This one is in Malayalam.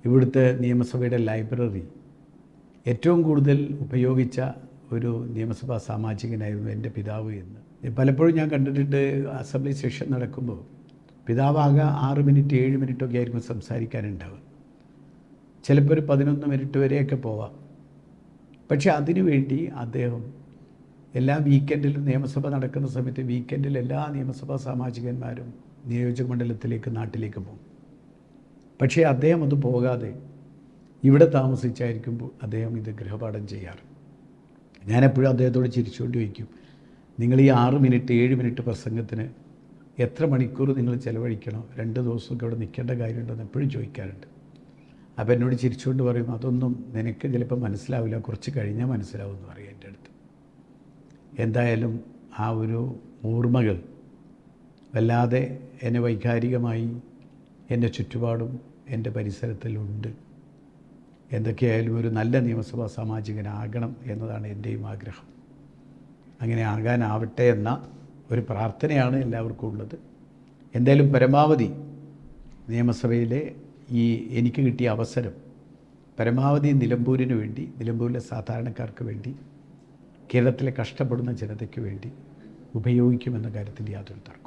ഇവിടുത്തെ നിയമസഭയുടെ ലൈബ്രറി ഏറ്റവും കൂടുതൽ ഉപയോഗിച്ച ഒരു നിയമസഭാ സാമാജികനായിരുന്നു എൻ്റെ പിതാവ് എന്ന് പലപ്പോഴും ഞാൻ കണ്ടിട്ടുണ്ട്. അസംബ്ലി സെഷൻ നടക്കുമ്പോൾ പിതാവാകെ 6 മിനിറ്റ് 7 മിനിറ്റൊക്കെ ആയിരിക്കും സംസാരിക്കാനുണ്ടാവുക. ചിലപ്പോൾ ഒരു 11 മിനിറ്റ് വരെയൊക്കെ പോവാം. പക്ഷേ അതിനുവേണ്ടി അദ്ദേഹം എല്ലാ വീക്കെൻഡിലും നിയമസഭ നടക്കുന്ന സമയത്ത് വീക്കെൻഡിൽ എല്ലാ നിയമസഭാ സാമാജികന്മാരും നിയോജക മണ്ഡലത്തിലേക്ക് നാട്ടിലേക്ക് പോകും. പക്ഷേ അദ്ദേഹം അത് പോകാതെ ഇവിടെ താമസിച്ചായിരിക്കുമ്പോൾ അദ്ദേഹം ഇത് ഗൃഹപാഠം ചെയ്യാറ്. ഞാനെപ്പോഴും അദ്ദേഹത്തോട് ചിരിച്ചുകൊണ്ട് ചോദിക്കും, നിങ്ങൾ ഈ 6 മിനിറ്റ് 7 മിനിറ്റ് പ്രസംഗത്തിന് എത്ര മണിക്കൂർ നിങ്ങൾ ചിലവഴിക്കണം? 2 ദിവസമൊക്കെ അവിടെ നിൽക്കേണ്ട കാര്യമുണ്ടെന്ന് എപ്പോഴും ചോദിക്കാറുണ്ട്. അപ്പോൾ എന്നോട് ചിരിച്ചുകൊണ്ട് പറയും, അതൊന്നും നിനക്ക് ചിലപ്പോൾ മനസ്സിലാവില്ല, കുറച്ച് കഴിഞ്ഞാൽ മനസ്സിലാവും എന്ന് പറയും എൻ്റെ അടുത്ത്. എന്തായാലും ആ ഒരു ഓർമ്മകൾ വല്ലാതെ എന്നെ വൈകാരികമായി എൻ്റെ ചുറ്റുപാടും എൻ്റെ പരിസരത്തിലുണ്ട്. എന്തൊക്കെയായാലും ഒരു നല്ല നിയമസഭാ സാമാജികനാകണം എന്നതാണ് എൻ്റെയും ആഗ്രഹം. അങ്ങനെ ആകാനാവട്ടെ എന്ന ഒരു പ്രാർത്ഥനയാണ് എല്ലാവർക്കും ഉള്ളത്. എന്തായാലും പരമാവധി നിയമസഭയിലെ ഈ എനിക്ക് കിട്ടിയ അവസരം പരമാവധി നിലമ്പൂരിന് വേണ്ടി, നിലമ്പൂരിലെ സാധാരണക്കാർക്ക് വേണ്ടി, കേരളത്തിലെ കഷ്ടപ്പെടുന്ന ജനതയ്ക്ക് വേണ്ടി ഉപയോഗിക്കുമെന്ന കാര്യത്തിൽ യാതൊരു തർക്കവും